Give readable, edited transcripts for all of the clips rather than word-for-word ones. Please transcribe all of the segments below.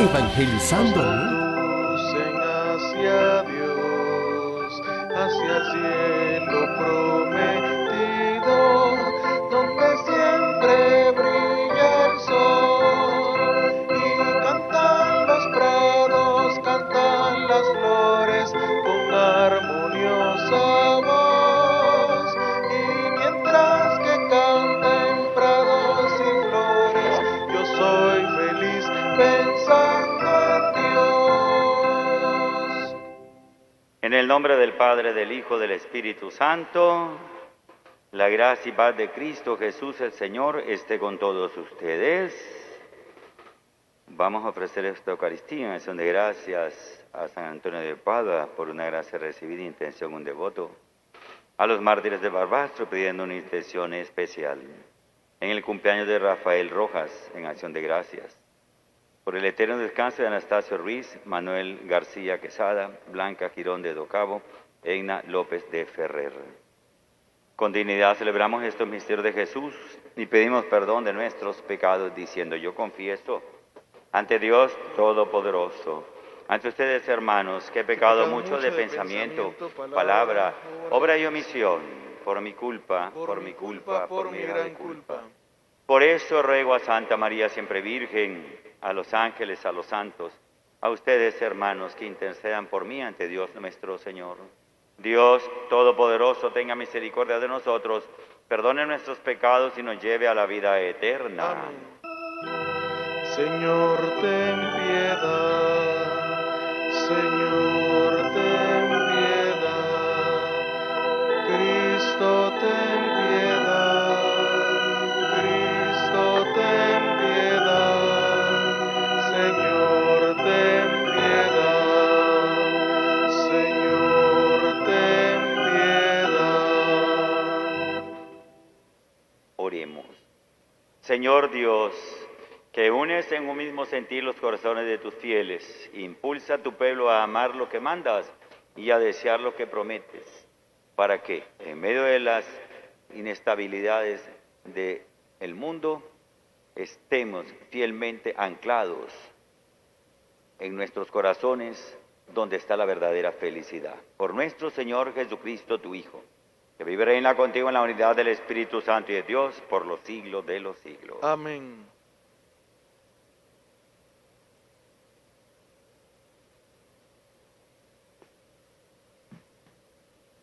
evangelizando al mundo. Conducen hacia Dios, hacia el cielo prometido, donde siempre brilla el sol. Y cantan los prados, cantan las flores con armoniosa voz. Y mientras que canten prados y flores, yo soy feliz pensando en Dios. En el nombre del Padre, del Hijo, del Espíritu Santo, la gracia y paz de Cristo Jesús el Señor esté con todos ustedes. Vamos a ofrecer esta Eucaristía en acción de gracias a San Antonio de Padua por una gracia recibida, intención un devoto, a los mártires de Barbastro pidiendo una intención especial, en el cumpleaños de Rafael Rojas en acción de gracias, por el eterno descanso de Anastasio Ruiz, Manuel García Quesada, Blanca Girón de Docabo, Egna López de Ferrer. Con dignidad celebramos estos misterios de Jesús y pedimos perdón de nuestros pecados diciendo: yo confieso ante Dios Todopoderoso, ante ustedes, hermanos, que he pecado mucho de pensamiento, palabra, obra y omisión, por mi culpa, por mi gran culpa. Por eso ruego a Santa María siempre Virgen, a los ángeles, a los santos, a ustedes, hermanos, que intercedan por mí ante Dios nuestro Señor. Dios Todopoderoso tenga misericordia de nosotros, perdone nuestros pecados y nos lleve a la vida eterna. Amén. Señor, ten piedad. Señor, ten piedad. Cristo, ten piedad. Cristo, ten piedad. Señor, ten piedad. Señor, ten piedad. Oremos. Señor Dios, que unes en un mismo sentir los corazones de tus fieles, impulsa a tu pueblo a amar lo que mandas y a desear lo que prometes, para que, en medio de las inestabilidades del mundo, estemos fielmente anclados en nuestros corazones donde está la verdadera felicidad. Por nuestro Señor Jesucristo, tu Hijo, que vive y reina contigo en la unidad del Espíritu Santo y de Dios por los siglos de los siglos. Amén.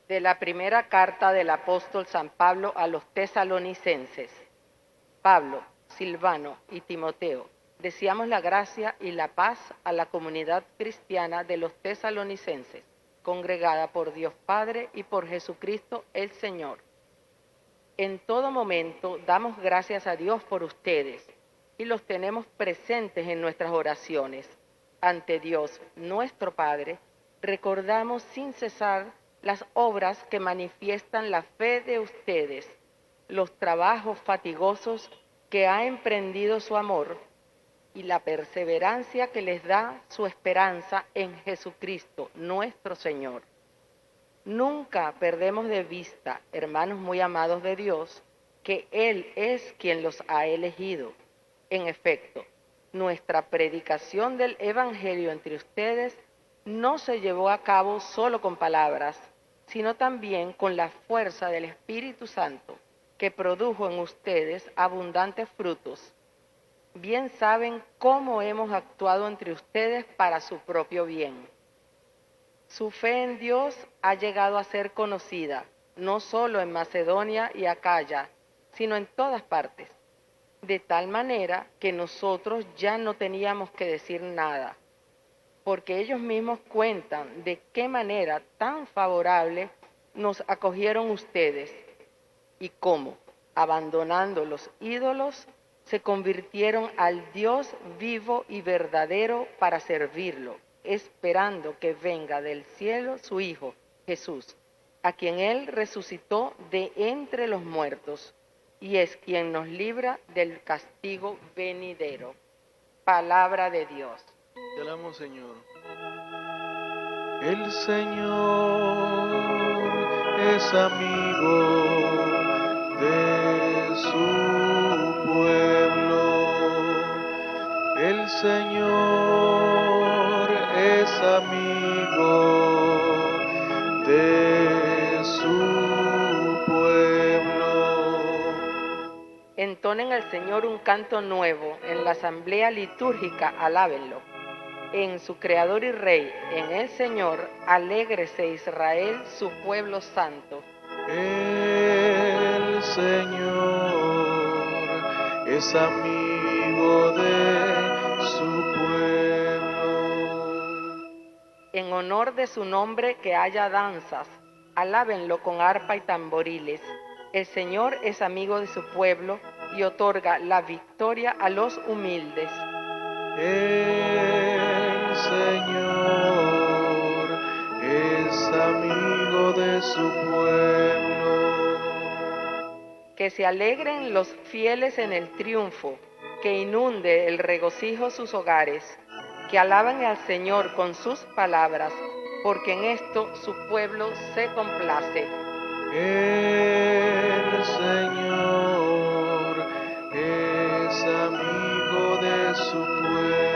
De la primera carta del apóstol San Pablo a los tesalonicenses. Pablo, Silvano y Timoteo, deseamos la gracia y la paz a la comunidad cristiana de los tesalonicenses, congregada por Dios Padre y por Jesucristo el Señor. En todo momento damos gracias a Dios por ustedes y los tenemos presentes en nuestras oraciones. Ante Dios, nuestro Padre, recordamos sin cesar las obras que manifiestan la fe de ustedes, los trabajos fatigosos que ha emprendido su amor y la perseverancia que les da su esperanza en Jesucristo, nuestro Señor. Nunca perdemos de vista, hermanos muy amados de Dios, que Él es quien los ha elegido. En efecto, nuestra predicación del Evangelio entre ustedes no se llevó a cabo solo con palabras, sino también con la fuerza del Espíritu Santo, que produjo en ustedes abundantes frutos. Bien saben cómo hemos actuado entre ustedes para su propio bien. Su fe en Dios ha llegado a ser conocida, no solo en Macedonia y Acaya, sino en todas partes, de tal manera que nosotros ya no teníamos que decir nada, porque ellos mismos cuentan de qué manera tan favorable nos acogieron ustedes y cómo, abandonando los ídolos, se convirtieron al Dios vivo y verdadero para servirlo, esperando que venga del cielo su Hijo, Jesús, a quien Él resucitó de entre los muertos, y es quien nos libra del castigo venidero. Palabra de Dios. Te alabamos, Señor. El Señor es amigo de su pueblo. El Señor es amigo de su pueblo. Entonen al Señor un canto nuevo, en la asamblea litúrgica alábenlo. En su Creador y Rey, en el Señor, alégrese Israel, su pueblo santo. El Señor es amigo de su pueblo. En honor de su nombre que haya danzas, alábenlo con arpa y tamboriles. El Señor es amigo de su pueblo y otorga la victoria a los humildes. El Señor es amigo de su pueblo. Que se alegren los fieles en el triunfo, que inunde el regocijo sus hogares, que alaben al Señor con sus palabras, porque en esto su pueblo se complace. El Señor es amigo de su pueblo.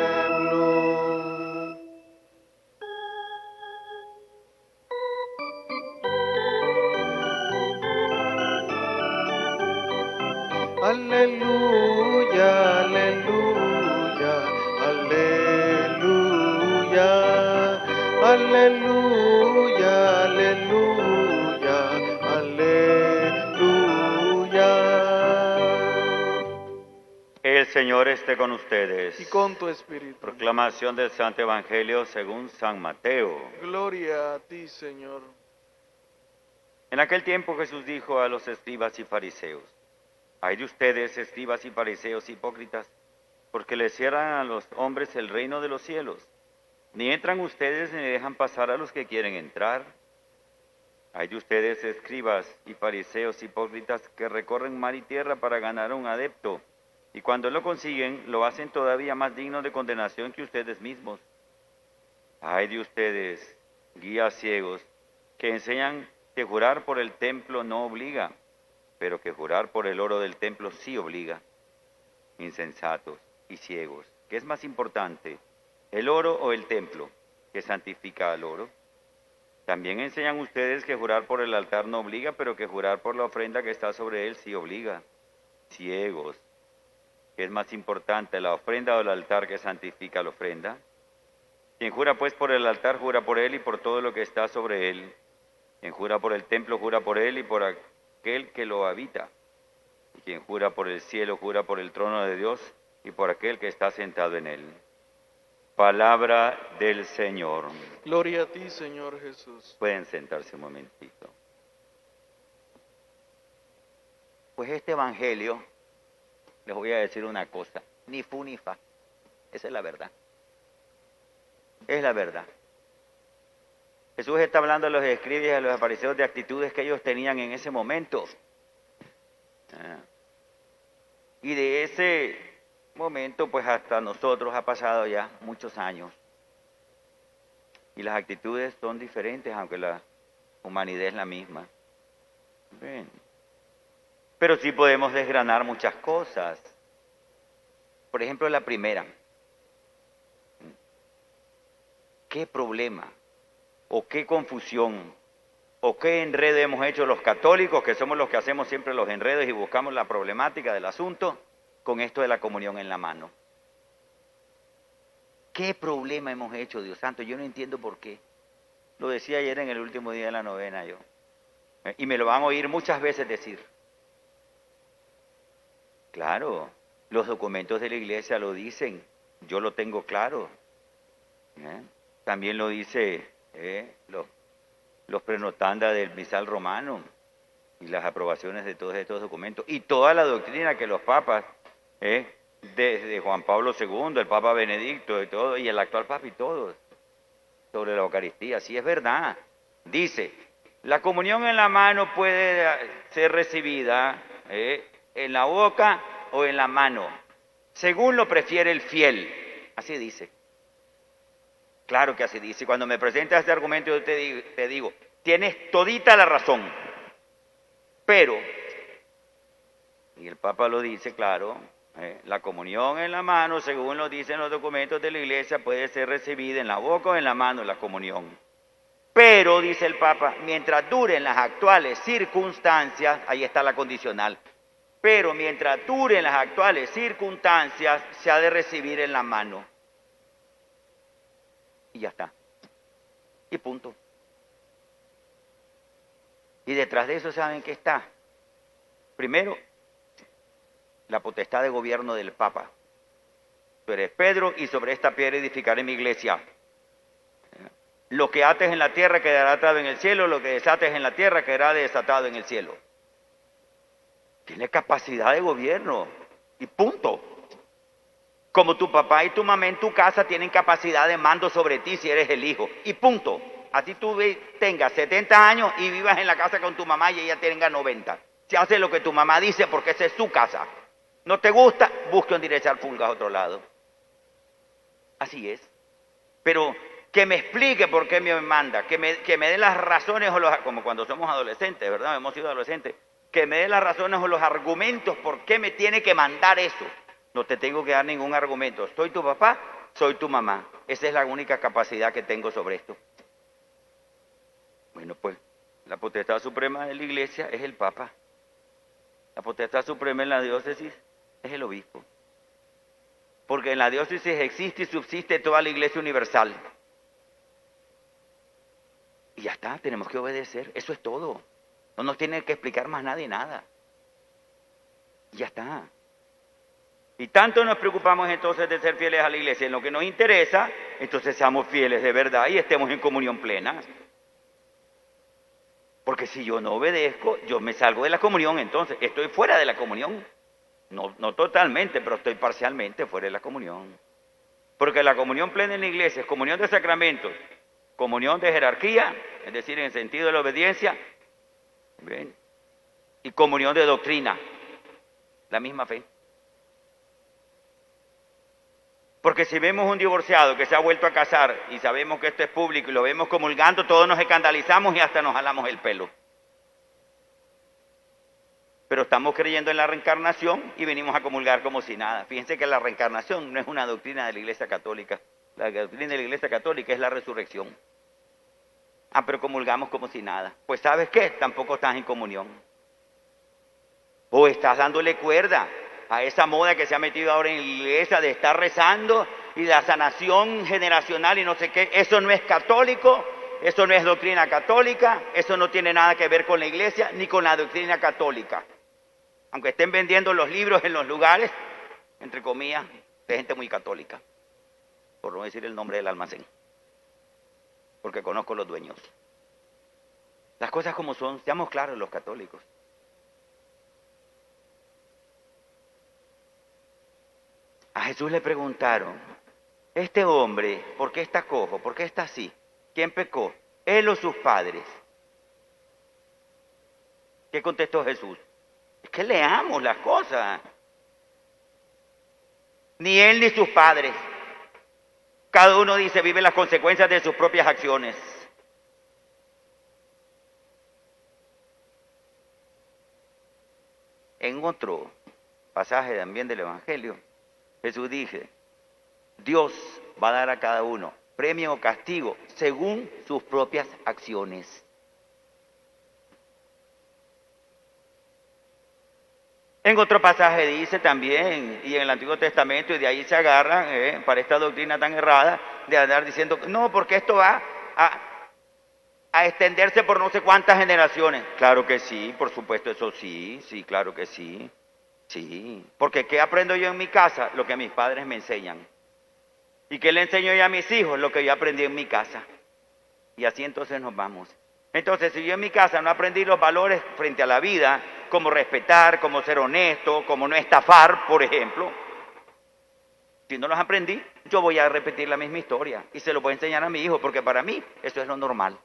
Aleluya, aleluya, aleluya, aleluya, aleluya, aleluya. El Señor esté con ustedes. Y con tu espíritu. Proclamación del Santo Evangelio según San Mateo. Gloria a ti, Señor. En aquel tiempo Jesús dijo a los escribas y fariseos: Ay de ustedes, escribas y fariseos hipócritas, porque les cierran a los hombres el reino de los cielos. Ni entran ustedes ni dejan pasar a los que quieren entrar. Ay de ustedes, escribas y fariseos hipócritas, que recorren mar y tierra para ganar a un adepto, y cuando lo consiguen, lo hacen todavía más digno de condenación que ustedes mismos. Ay de ustedes, guías ciegos, que enseñan que jurar por el templo no obliga, pero que jurar por el oro del templo sí obliga. Insensatos y ciegos, ¿qué es más importante, el oro o el templo, que santifica al oro? También enseñan ustedes que jurar por el altar no obliga, pero que jurar por la ofrenda que está sobre él sí obliga. Ciegos, ¿qué es más importante, la ofrenda o el altar que santifica la ofrenda? Quien jura pues por el altar, jura por él y por todo lo que está sobre él. Quien jura por el templo, jura por él y por aquel que lo habita. Y quien jura por el cielo, jura por el trono de Dios y por aquel que está sentado en él. Palabra del Señor. Gloria a ti, Señor Jesús. Pueden sentarse un momentito. Pues este evangelio, les voy a decir una cosa, ni fu ni fa. Esa es la verdad. Es la verdad. Jesús está hablando a los escribas y a los fariseos de actitudes que ellos tenían en ese momento. Y de ese momento, pues hasta nosotros ha pasado ya muchos años. Y las actitudes son diferentes, aunque la humanidad es la misma. Bien. Pero sí podemos desgranar muchas cosas. Por ejemplo, la primera. ¿Qué problema? ¿O qué confusión? ¿O qué enredo hemos hecho los católicos, que somos los que hacemos siempre los enredos y buscamos la problemática del asunto, con esto de la comunión en la mano? ¿Qué problema hemos hecho, Dios santo? Yo no entiendo por qué. Lo decía ayer en el último día de la novena yo. Y me lo van a oír muchas veces decir. Claro, los documentos de la iglesia lo dicen. Yo lo tengo claro. También lo dice los prenotandas del misal romano y las aprobaciones de todos estos documentos y toda la doctrina que los papas, desde Juan Pablo II, el Papa Benedicto y todo, y el actual Papa y todos, sobre la Eucaristía. Sí, es verdad. Dice, la comunión en la mano puede ser recibida en la boca o en la mano, según lo prefiere el fiel. Así dice. Claro que así dice. Cuando me presentas este argumento yo te digo, tienes todita la razón. Pero, y el Papa lo dice, claro, La comunión en la mano, según lo dicen los documentos de la Iglesia, puede ser recibida en la boca o en la mano la comunión. Pero, dice el Papa, mientras duren las actuales circunstancias, ahí está la condicional, pero mientras duren las actuales circunstancias, se ha de recibir en la mano. Y ya está. Y punto. Y detrás de eso, ¿saben qué está? Primero, la potestad de gobierno del Papa. Tú eres Pedro y sobre esta piedra edificaré mi iglesia. Lo que ates en la tierra quedará atado en el cielo, lo que desates en la tierra quedará desatado en el cielo. Tiene capacidad de gobierno y punto. Como tu papá y tu mamá en tu casa tienen capacidad de mando sobre ti si eres el hijo y punto. Así tú tengas 70 años y vivas en la casa con tu mamá y ella tenga 90. Se hace lo que tu mamá dice porque esa es su casa. No te gusta, busca enderezar pulgas a otro lado. Así es. Pero que me explique por qué me manda, que me dé las razones o los, como cuando somos adolescentes, ¿verdad? Hemos sido adolescentes. Que me dé las razones o los argumentos por qué me tiene que mandar eso. No te tengo que dar ningún argumento. Soy tu papá, soy tu mamá. Esa es la única capacidad que tengo sobre esto. Bueno, pues, la potestad suprema de la iglesia es el Papa. La potestad suprema en la diócesis es el obispo. Porque en la diócesis existe y subsiste toda la iglesia universal. Y ya está, tenemos que obedecer. Eso es todo. No nos tiene que explicar más nadie nada. Y ya está. Y tanto nos preocupamos entonces de ser fieles a la iglesia en lo que nos interesa, entonces seamos fieles de verdad y estemos en comunión plena. Porque si yo no obedezco, yo me salgo de la comunión, entonces estoy fuera de la comunión. No totalmente, pero estoy parcialmente fuera de la comunión. Porque la comunión plena en la iglesia es comunión de sacramentos, comunión de jerarquía, es decir, en el sentido de la obediencia, ¿ven? Y comunión de doctrina, la misma fe. Porque si vemos un divorciado que se ha vuelto a casar y sabemos que esto es público y lo vemos comulgando, todos nos escandalizamos y hasta nos jalamos el pelo. Pero estamos creyendo en la reencarnación y venimos a comulgar como si nada. Fíjense que la reencarnación no es una doctrina de la Iglesia Católica. La doctrina de la Iglesia Católica es la resurrección. Ah, pero comulgamos como si nada. Pues ¿sabes qué? Tampoco estás en comunión. O estás dándole cuerda a esa moda que se ha metido ahora en la iglesia de estar rezando y la sanación generacional y no sé qué. Eso no es católico, eso no es doctrina católica, eso no tiene nada que ver con la iglesia ni con la doctrina católica. Aunque estén vendiendo los libros en los lugares, entre comillas, de gente muy católica, por no decir el nombre del almacén, porque conozco los dueños. Las cosas como son, seamos claros los católicos. A Jesús le preguntaron, este hombre, ¿por qué está cojo? ¿Por qué está así? ¿Quién pecó? ¿Él o sus padres? ¿Qué contestó Jesús? Es que leamos las cosas. Ni él ni sus padres. Cada uno dice, vive las consecuencias de sus propias acciones. En otro pasaje también del Evangelio, Jesús dice, Dios va a dar a cada uno premio o castigo según sus propias acciones. En otro pasaje dice también, y en el Antiguo Testamento, y de ahí se agarran para esta doctrina tan errada, de andar diciendo, no, porque esto va a extenderse por no sé cuántas generaciones. Claro que sí, por supuesto, eso sí, claro que sí. Sí, porque ¿qué aprendo yo en mi casa? Lo que mis padres me enseñan. ¿Y qué le enseño yo a mis hijos? Lo que yo aprendí en mi casa. Y así entonces nos vamos. Entonces, si yo en mi casa no aprendí los valores frente a la vida, como respetar, como ser honesto, como no estafar, por ejemplo, si no los aprendí, yo voy a repetir la misma historia y se lo voy a enseñar a mi hijo, porque para mí eso es lo normal.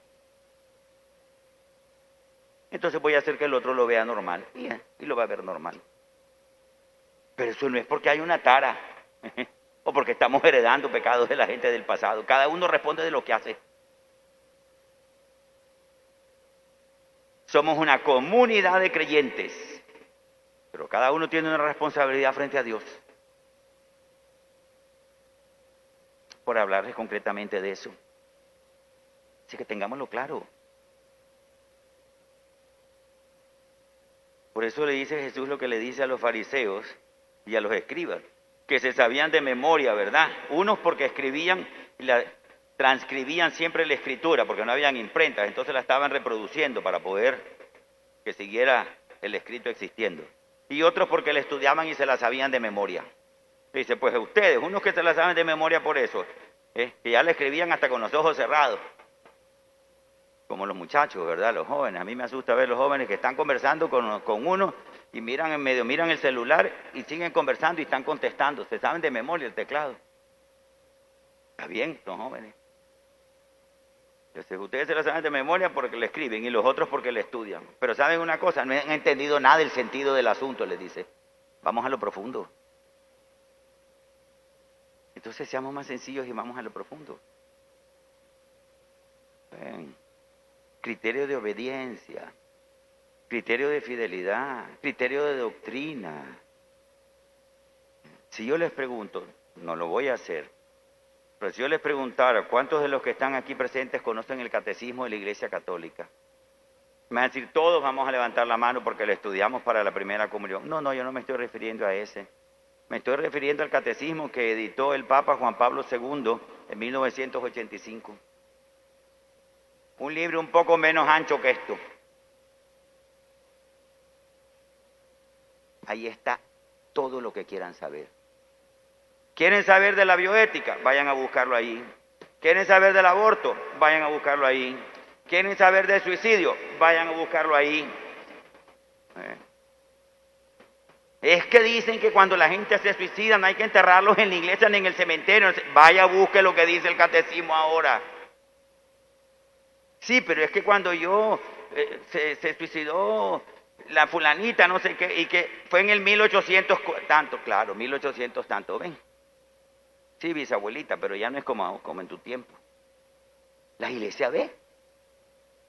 Entonces voy a hacer que el otro lo vea normal y lo va a ver normal. Pero eso no es porque hay una tara o porque estamos heredando pecados de la gente del pasado. Cada uno responde de lo que hace. Somos una comunidad de creyentes. Pero cada uno tiene una responsabilidad frente a Dios. Por hablarles concretamente de eso. Así que tengámoslo claro. Por eso le dice Jesús lo que le dice a los fariseos y a los escribas, que se sabían de memoria, ¿verdad? Unos porque escribían y transcribían siempre la escritura, porque no habían imprentas, entonces la estaban reproduciendo para poder que siguiera el escrito existiendo. Y otros porque la estudiaban y se la sabían de memoria. Dice, pues ustedes, unos que se la saben de memoria por eso, que ya la escribían hasta con los ojos cerrados. Como los muchachos, ¿verdad? Los jóvenes. A mí me asusta ver los jóvenes que están conversando con uno y miran en medio, miran el celular y siguen conversando y están contestando. Se saben de memoria el teclado. Está bien, son jóvenes. Entonces, ustedes se la saben de memoria porque le escriben y los otros porque le estudian. Pero ¿saben una cosa? No han entendido nada del sentido del asunto, les dice. Vamos a lo profundo. Entonces seamos más sencillos y vamos a lo profundo. Ven. Criterio de obediencia, criterio de fidelidad, criterio de doctrina. Si yo les pregunto, no lo voy a hacer, pero si yo les preguntara cuántos de los que están aquí presentes conocen el catecismo de la Iglesia Católica, me van a decir, todos vamos a levantar la mano porque lo estudiamos para la primera comunión. No, yo no me estoy refiriendo a ese. Me estoy refiriendo al catecismo que editó el Papa Juan Pablo II en 1985. Un libro un poco menos ancho que esto. Ahí está todo lo que quieran saber. ¿Quieren saber de la bioética? Vayan a buscarlo ahí. ¿Quieren saber del aborto? Vayan a buscarlo ahí. ¿Quieren saber del suicidio? Vayan a buscarlo ahí. Es que dicen que cuando la gente se suicida no hay que enterrarlos en la iglesia ni en el cementerio. Vaya, busque lo que dice el catecismo ahora. Sí, pero es que cuando se suicidó la fulanita, no sé qué, y que fue en el 1800 tanto, claro, 1800 tanto, ven. Sí, bisabuelita, pero ya no es como en tu tiempo. La iglesia ve.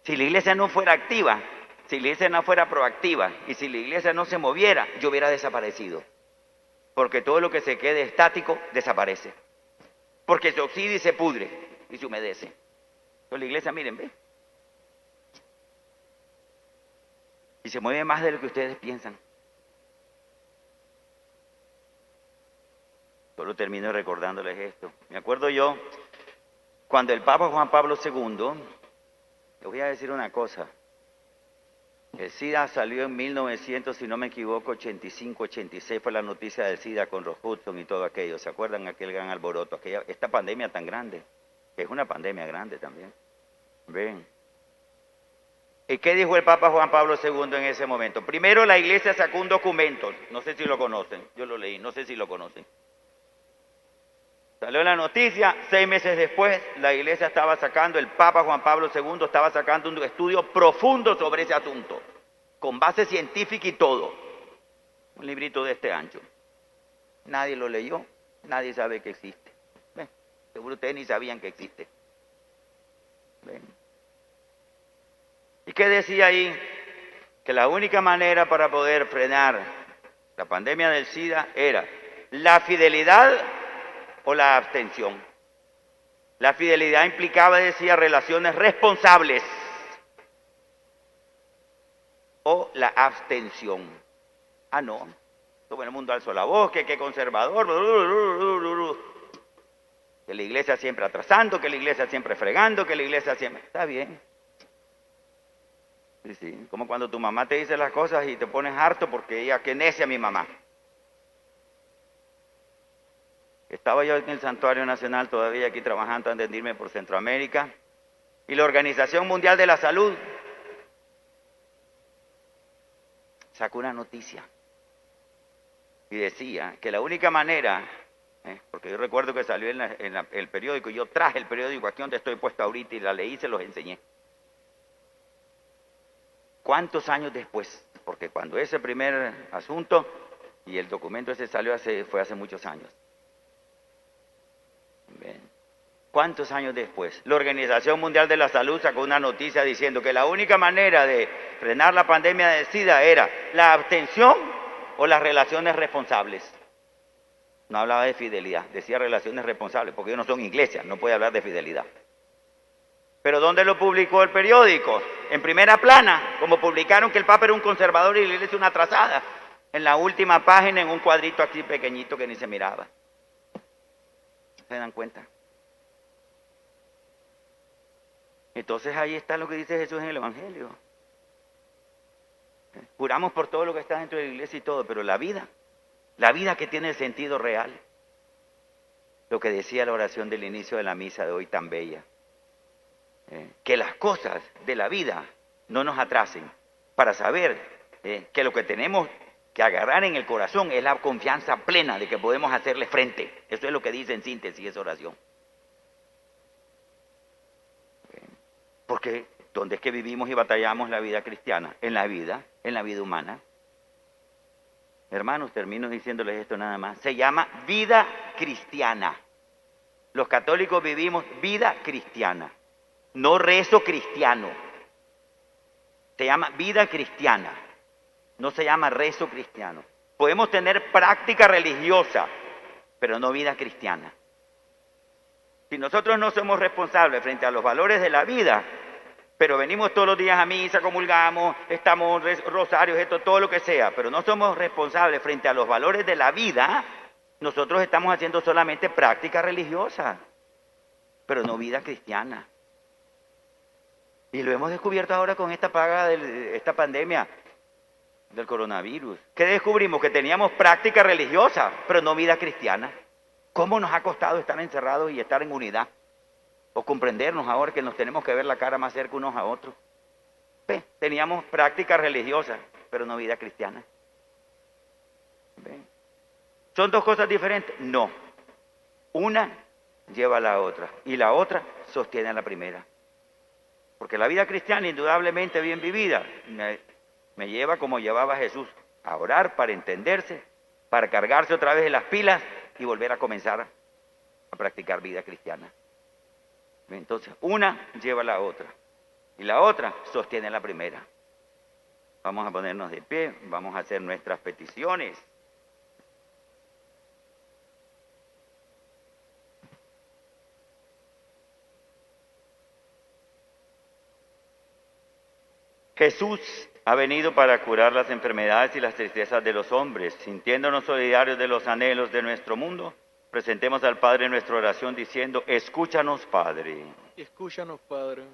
Si la iglesia no fuera activa, si la iglesia no fuera proactiva, y si la iglesia no se moviera, yo hubiera desaparecido. Porque todo lo que se quede estático, desaparece. Porque se oxida y se pudre, y se humedece. Entonces la iglesia, miren, ve. Y se mueve más de lo que ustedes piensan. Solo termino recordándoles esto. Me acuerdo yo, cuando el Papa Juan Pablo II, les voy a decir una cosa. El SIDA salió en 1900, si no me equivoco, 85, 86, fue la noticia del SIDA con Ross Hudson y todo aquello. ¿Se acuerdan aquel gran alboroto? Esta pandemia tan grande, que es una pandemia grande también. Ven. ¿Y qué dijo el Papa Juan Pablo II en ese momento? Primero la iglesia sacó un documento, no sé si lo conocen, yo lo leí, no sé si lo conocen. Salió la noticia, 6 meses después la iglesia estaba sacando, el Papa Juan Pablo II estaba sacando un estudio profundo sobre ese asunto, con base científica y todo. Un librito de este ancho. Nadie lo leyó, nadie sabe que existe. Ven, seguro ustedes ni sabían que existe. Ven. ¿Y qué decía ahí? Que la única manera para poder frenar la pandemia del SIDA era la fidelidad o la abstención. La fidelidad implicaba, decía, relaciones responsables o la abstención. Ah, no. Todo el mundo alzó la voz, que conservador, que la iglesia siempre atrasando, que la iglesia siempre fregando, que la iglesia siempre... Está bien. Sí, sí. Como cuando tu mamá te dice las cosas y te pones harto porque ella, que necia mi mamá. Estaba yo en el Santuario Nacional todavía aquí trabajando antes de irme por Centroamérica y la Organización Mundial de la Salud sacó una noticia y decía que la única manera, porque yo recuerdo que salió en el periódico, yo traje el periódico aquí donde estoy puesto ahorita y la leí y se los enseñé. ¿Cuántos años después? Porque cuando ese primer asunto y el documento ese salió fue hace muchos años. Bien. ¿Cuántos años después? La Organización Mundial de la Salud sacó una noticia diciendo que la única manera de frenar la pandemia del SIDA era la abstención o las relaciones responsables. No hablaba de fidelidad, decía relaciones responsables, porque ellos no son iglesias, no puede hablar de fidelidad. Pero ¿dónde lo publicó el periódico? En primera plana, como publicaron que el Papa era un conservador y la iglesia una atrasada. En la última página, en un cuadrito aquí pequeñito que ni se miraba. ¿Se dan cuenta? Entonces ahí está lo que dice Jesús en el Evangelio. Juramos por todo lo que está dentro de la iglesia y todo, pero la vida que tiene sentido real, lo que decía la oración del inicio de la misa de hoy tan bella, que las cosas de la vida no nos atrasen, para saber que lo que tenemos que agarrar en el corazón es la confianza plena de que podemos hacerle frente. Eso es lo que dice en síntesis esa oración. Porque ¿dónde es que vivimos y batallamos la vida cristiana? En la vida humana. Hermanos, termino diciéndoles esto nada más. Se llama vida cristiana. Los católicos vivimos vida cristiana, no rezo cristiano. Se llama vida cristiana, no se llama rezo cristiano. Podemos tener práctica religiosa, pero no vida cristiana. Si nosotros no somos responsables frente a los valores de la vida, pero venimos todos los días a misa, comulgamos, estamos rosarios, esto, todo lo que sea, pero no somos responsables frente a los valores de la vida, nosotros estamos haciendo solamente práctica religiosa, pero no vida cristiana. Y lo hemos descubierto ahora con esta pandemia del coronavirus. ¿Qué descubrimos? Que teníamos práctica religiosa, pero no vida cristiana. ¿Cómo nos ha costado estar encerrados y estar en unidad? O comprendernos ahora que nos tenemos que ver la cara más cerca unos a otros. ¿Ve? Teníamos práctica religiosa, pero no vida cristiana. ¿Ve? ¿Son dos cosas diferentes? No. Una lleva a la otra y la otra sostiene a la primera. Porque la vida cristiana, indudablemente bien vivida, me lleva como llevaba Jesús, a orar para entenderse, para cargarse otra vez de las pilas y volver a comenzar a practicar vida cristiana. Entonces, una lleva a la otra y la otra sostiene a la primera. Vamos a ponernos de pie, vamos a hacer nuestras peticiones. Jesús ha venido para curar las enfermedades y las tristezas de los hombres. Sintiéndonos solidarios de los anhelos de nuestro mundo, presentemos al Padre nuestra oración diciendo: escúchanos, Padre. Escúchanos, Padre.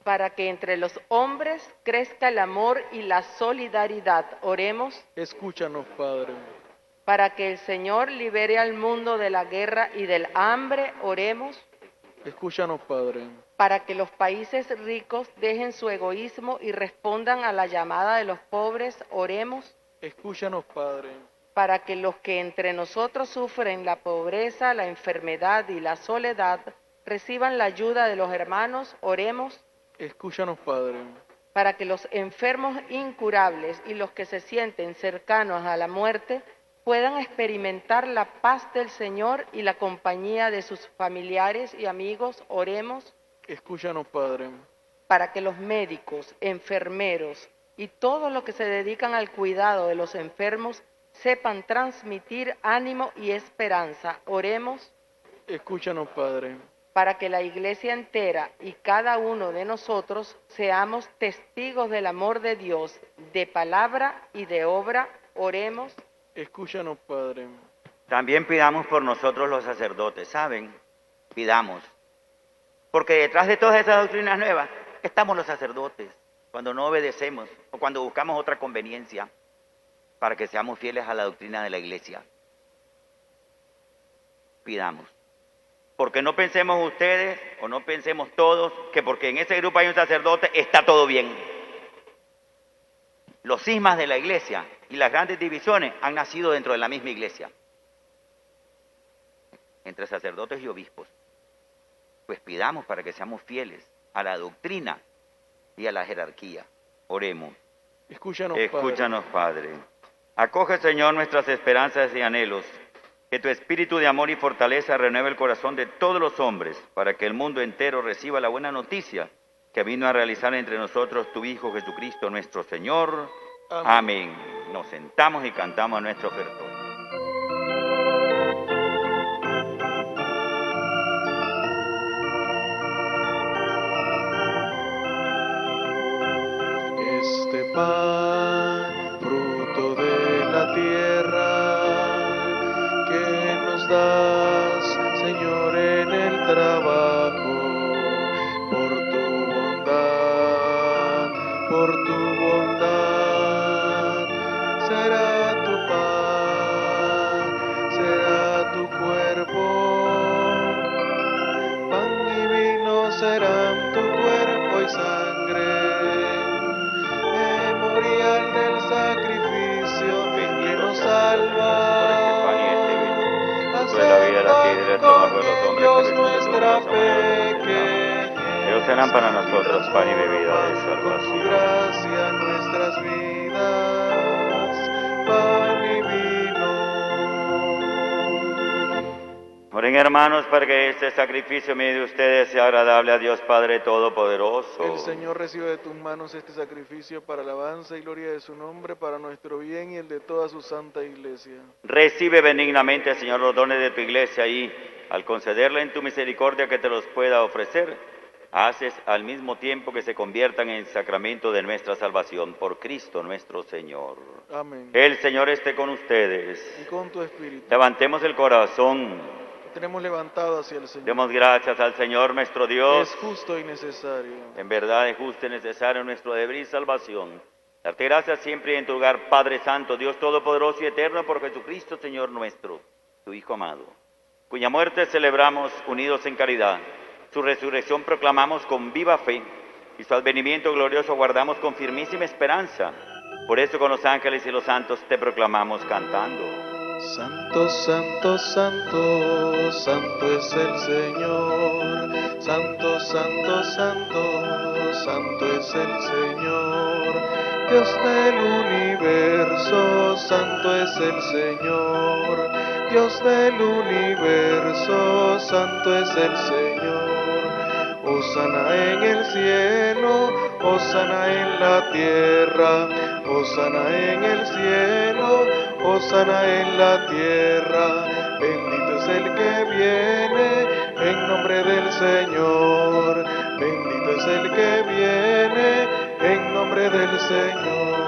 Para que entre los hombres crezca el amor y la solidaridad, oremos. Escúchanos, Padre. Para que el Señor libere al mundo de la guerra y del hambre, oremos. Escúchanos, Padre. Para que los países ricos dejen su egoísmo y respondan a la llamada de los pobres, oremos. Escúchanos, Padre. Para que los que entre nosotros sufren la pobreza, la enfermedad y la soledad reciban la ayuda de los hermanos, oremos. Escúchanos, Padre. Para que los enfermos incurables y los que se sienten cercanos a la muerte puedan experimentar la paz del Señor y la compañía de sus familiares y amigos, oremos. Escúchanos, Padre. Para que los médicos, enfermeros y todos los que se dedican al cuidado de los enfermos sepan transmitir ánimo y esperanza, oremos. Escúchanos, Padre. Para que la Iglesia entera y cada uno de nosotros seamos testigos del amor de Dios, de palabra y de obra, oremos. Escúchanos, Padre. También pidamos por nosotros los sacerdotes, ¿saben? Pidamos. Porque detrás de todas esas doctrinas nuevas estamos los sacerdotes, cuando no obedecemos o cuando buscamos otra conveniencia para que seamos fieles a la doctrina de la Iglesia. Pidamos. Porque no pensemos ustedes o no pensemos todos que porque en ese grupo hay un sacerdote está todo bien. Los cismas de la Iglesia y las grandes divisiones han nacido dentro de la misma Iglesia, entre sacerdotes y obispos. Pues pidamos para que seamos fieles a la doctrina y a la jerarquía. Oremos. Escúchanos, Padre. Acoge, Señor, nuestras esperanzas y anhelos. Que tu espíritu de amor y fortaleza renueve el corazón de todos los hombres, para que el mundo entero reciba la buena noticia que vino a realizar entre nosotros tu Hijo Jesucristo nuestro Señor. Amén. Amén. Nos sentamos y cantamos nuestro ofertorio. Este pan, fruto de la tierra, que nos das, Señor, en el trabajo, por tu bondad, será tu pan, será tu cuerpo, pan y vino serán tu cuerpo y sangre, memorial del sacrificio que nos salva. Fruto de la vida, la tierra y el trabajo de los hombres, Dios que nuestra Dios pequeñez, ellos serán para nosotros pan y bebida de con tu salvación. gracia nuestras vidas, pan y vino. Oren, hermanos, para que este sacrificio mío de ustedes sea agradable a Dios Padre Todopoderoso. El Señor recibe de tus manos este sacrificio para alabanza y gloria de su nombre, para nuestro bien y el de toda su santa iglesia. Recibe benignamente, Señor, los dones de tu iglesia y, al concederle en tu misericordia que te los pueda ofrecer, haces al mismo tiempo que se conviertan en sacramento de nuestra salvación por Cristo nuestro Señor. Amén. El Señor esté con ustedes. Y con tu espíritu. Levantemos el corazón. Tenemos levantado hacia el Señor. Demos gracias al Señor nuestro Dios. Es justo y necesario. En verdad es justo y necesario nuestro deber y salvación. Darte gracias siempre y en tu lugar, Padre Santo, Dios Todopoderoso y Eterno, por Jesucristo, Señor nuestro, tu Hijo amado, cuya muerte celebramos unidos en caridad. Su resurrección proclamamos con viva fe y su advenimiento glorioso guardamos con firmísima esperanza. Por eso con los ángeles y los santos te proclamamos cantando. Santo, santo, santo, santo es el Señor. Santo, santo, santo, santo es el Señor. Dios del universo, santo es el Señor. Dios del universo, santo es el Señor. Hosana en el cielo, hosana en la tierra, hosana en el cielo, hosana en la tierra. Bendito es el que viene en nombre del Señor. Bendito es el que viene en nombre del Señor.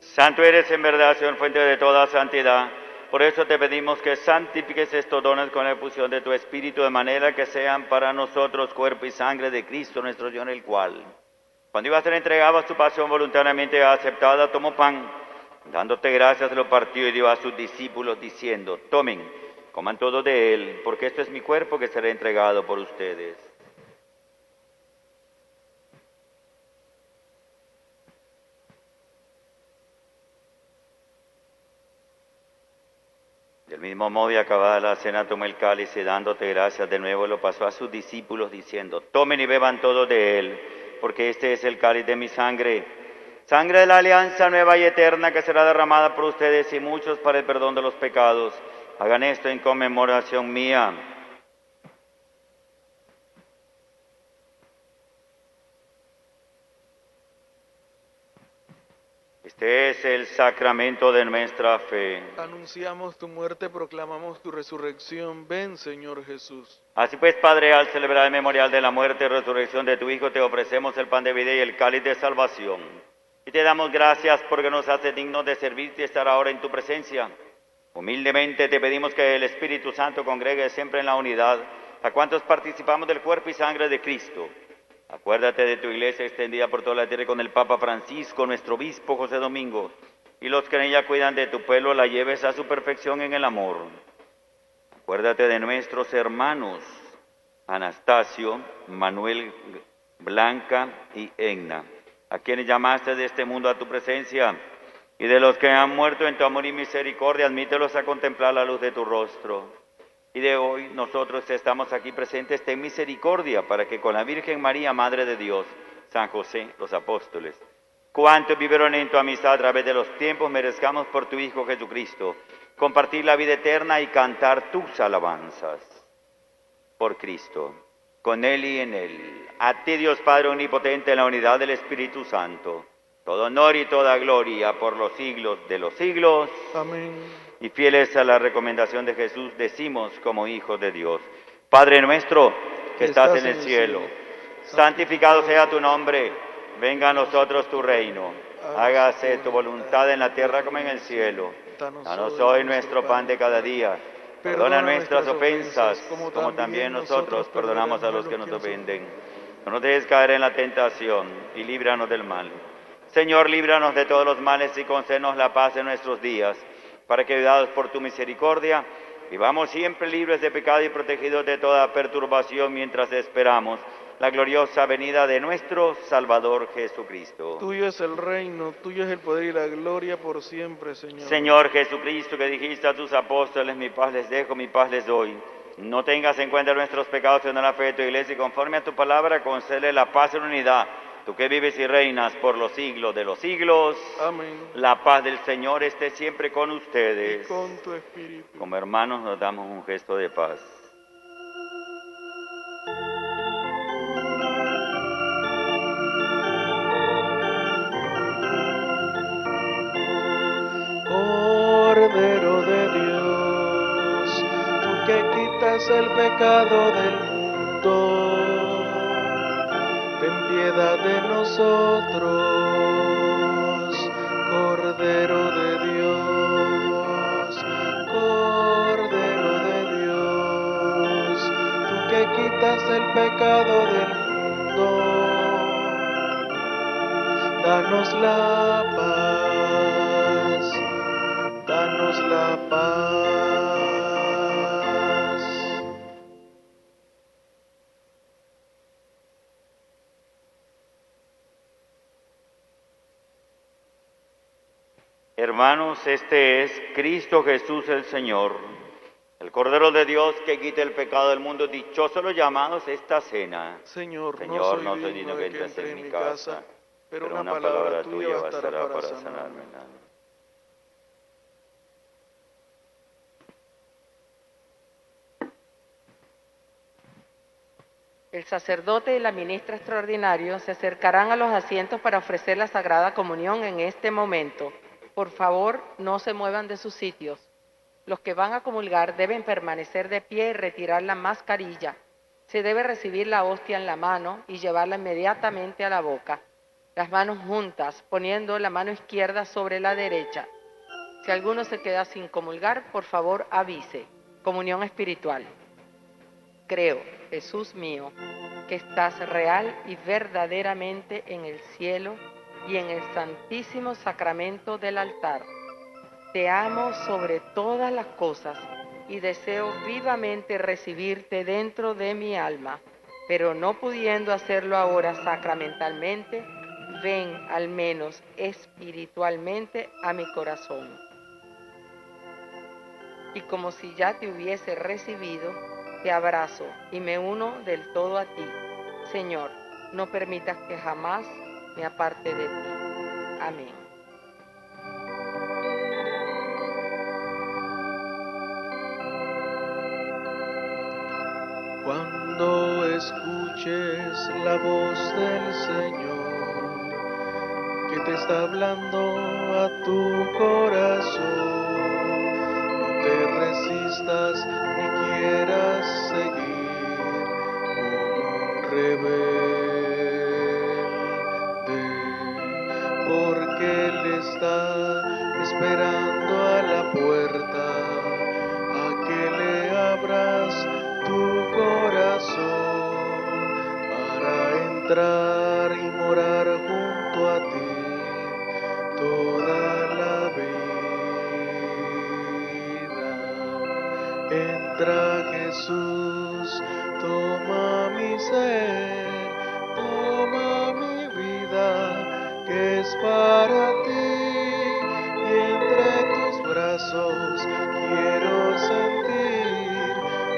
Santo eres en verdad, Señor, fuente de toda santidad. Por eso te pedimos que santifiques estos dones con la efusión de tu Espíritu, de manera que sean para nosotros cuerpo y sangre de Cristo nuestro Señor, el cual, cuando iba a ser entregado a su pasión voluntariamente aceptada, tomó pan, dándote gracias, lo partió y dio a sus discípulos, diciendo: tomen, coman todos de él, porque esto es mi cuerpo que será entregado por ustedes. Del mismo modo, y acabada la cena, tomó el cáliz y dándote gracias de nuevo, lo pasó a sus discípulos, diciendo: tomen y beban todos de él, porque este es el cáliz de mi sangre, sangre de la alianza nueva y eterna, que será derramada por ustedes y muchos para el perdón de los pecados. Hagan esto en conmemoración mía. Este es el sacramento de nuestra fe. Anunciamos tu muerte, proclamamos tu resurrección. Ven, Señor Jesús. Así pues, Padre, al celebrar el memorial de la muerte y resurrección de tu Hijo, te ofrecemos el pan de vida y el cáliz de salvación. Y te damos gracias porque nos haces dignos de servirte y estar ahora en tu presencia. Humildemente te pedimos que el Espíritu Santo congregue siempre en la unidad a cuantos participamos del cuerpo y sangre de Cristo. Acuérdate de tu iglesia extendida por toda la tierra con el Papa Francisco, nuestro obispo José Domingo, y los que en ella cuidan de tu pueblo, la lleves a su perfección en el amor. Acuérdate de nuestros hermanos Anastasio, Manuel, Blanca y Egna, a quienes llamaste de este mundo a tu presencia, y de los que han muerto en tu amor y misericordia, admítelos a contemplar la luz de tu rostro. Y de hoy nosotros estamos aquí presentes, ten misericordia para que con la Virgen María, Madre de Dios, San José, los apóstoles, cuantos vivieron en tu amistad a través de los tiempos, merezcamos por tu Hijo Jesucristo compartir la vida eterna y cantar tus alabanzas. Por Cristo, con Él y en Él. A ti, Dios Padre Omnipotente, en la unidad del Espíritu Santo, todo honor y toda gloria por los siglos de los siglos. Amén. Y fieles a la recomendación de Jesús, decimos como hijos de Dios: Padre nuestro, que estás en el cielo, santificado sea tu nombre, venga a nosotros tu reino, hágase tu voluntad en la tierra como en el cielo. Danos hoy nuestro pan de cada día, perdona nuestras ofensas, como también nosotros perdonamos a los que nos ofenden. No nos dejes caer en la tentación y líbranos del mal. Señor, líbranos de todos los males y concédenos la paz en nuestros días, para que, ayudados por tu misericordia, vivamos siempre libres de pecado y protegidos de toda perturbación mientras esperamos la gloriosa venida de nuestro Salvador Jesucristo. Tuyo es el reino, tuyo es el poder y la gloria por siempre, Señor. Señor Jesucristo, que dijiste a tus apóstoles: mi paz les dejo, mi paz les doy. No tengas en cuenta nuestros pecados, sino la fe de tu iglesia, y conforme a tu palabra concédele la paz y la unidad. Tú que vives y reinas por los siglos de los siglos. Amén. La paz del Señor esté siempre con ustedes. Y con tu espíritu. Como hermanos nos damos un gesto de paz. Cordero de Dios, tú que quitas el pecado del mundo, ten piedad de nosotros. Cordero de Dios, Cordero de Dios, tú que quitas el pecado del mundo, danos la paz, danos la paz. Hermanos, este es Cristo Jesús el Señor, el Cordero de Dios que quita el pecado del mundo. Dichosos los llamados a esta cena. Señor, Señor, no soy digno de que entre en mi casa, pero una palabra tuya bastará para sanarme. El sacerdote y la ministra extraordinario se acercarán a los asientos para ofrecer la Sagrada Comunión en este momento. Por favor, no se muevan de sus sitios. Los que van a comulgar deben permanecer de pie y retirar la mascarilla. Se debe recibir la hostia en la mano y llevarla inmediatamente a la boca. Las manos juntas, poniendo la mano izquierda sobre la derecha. Si alguno se queda sin comulgar, por favor avise. Comunión espiritual. Creo, Jesús mío, que estás real y verdaderamente en el cielo y en el santísimo sacramento del altar. Te amo sobre todas las cosas y deseo vivamente recibirte dentro de mi alma, pero no pudiendo hacerlo ahora sacramentalmente, ven al menos espiritualmente a mi corazón. Y como si ya te hubiese recibido, te abrazo y me uno del todo a ti. Señor, no permitas que jamás me aparte de ti. Amén. Cuando escuches la voz del Señor, que te está hablando a tu corazón, no te resistas ni quieras seguir como un rebelde, porque Él está esperando a la puerta a que le abras tu corazón para entrar y morar junto a ti toda la vida. Entra Jesús, toma mi ser, toma mi vida, que es para ti, y entre tus brazos quiero sentir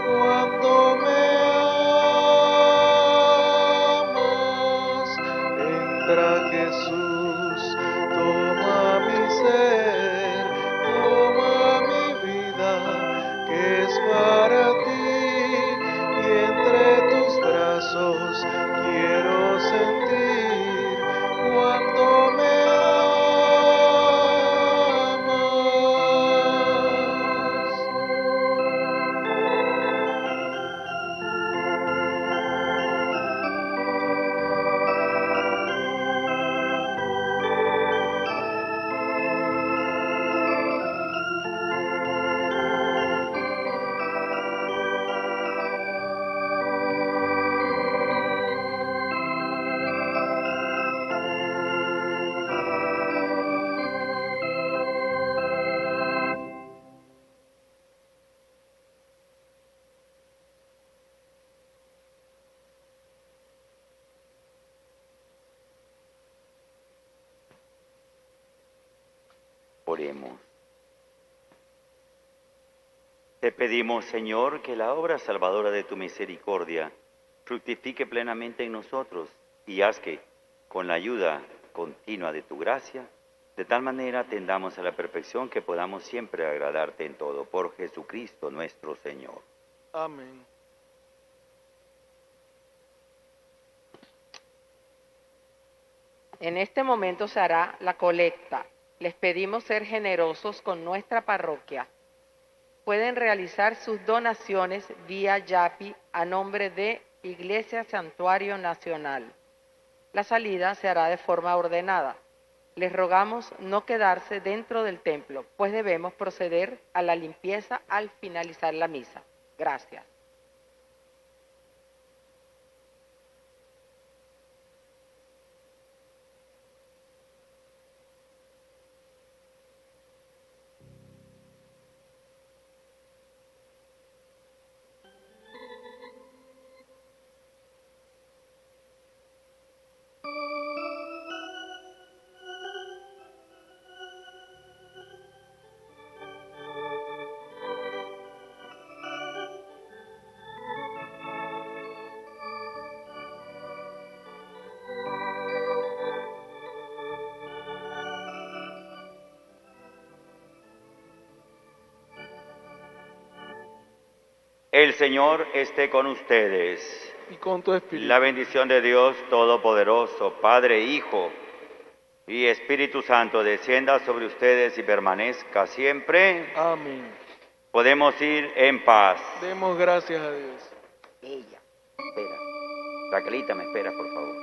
cuando me amas. Entra Jesús, toma mi ser, toma mi vida, que es para ti, y entre tus brazos Oremos. Te pedimos, Señor, que la obra salvadora de tu misericordia fructifique plenamente en nosotros y haz que, con la ayuda continua de tu gracia, de tal manera tendamos a la perfección que podamos siempre agradarte en todo. Por Jesucristo nuestro Señor. Amén. En este momento se hará la colecta. Les pedimos ser generosos con nuestra parroquia. Pueden realizar sus donaciones vía Yapi a nombre de Iglesia Santuario Nacional. La salida se hará de forma ordenada. Les rogamos no quedarse dentro del templo, pues debemos proceder a la limpieza al finalizar la misa. Gracias. El Señor esté con ustedes. Y con tu espíritu. La bendición de Dios Todopoderoso, Padre, Hijo y Espíritu Santo, descienda sobre ustedes y permanezca siempre. Amén. Podemos ir en paz. Demos gracias a Dios. Ella, espera. Raquelita, me espera, por favor.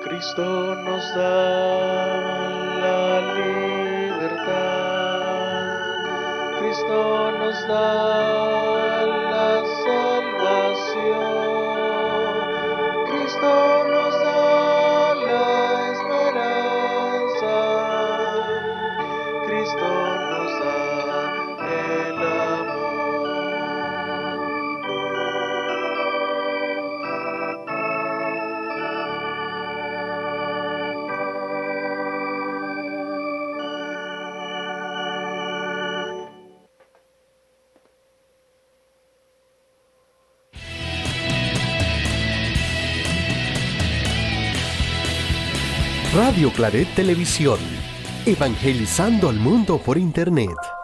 Cristo nos da la libertad. Cristo nos da la salvación. Cristo nos da la esperanza. Cristo nos da el amor. Radio Claret Televisión, evangelizando al mundo por Internet.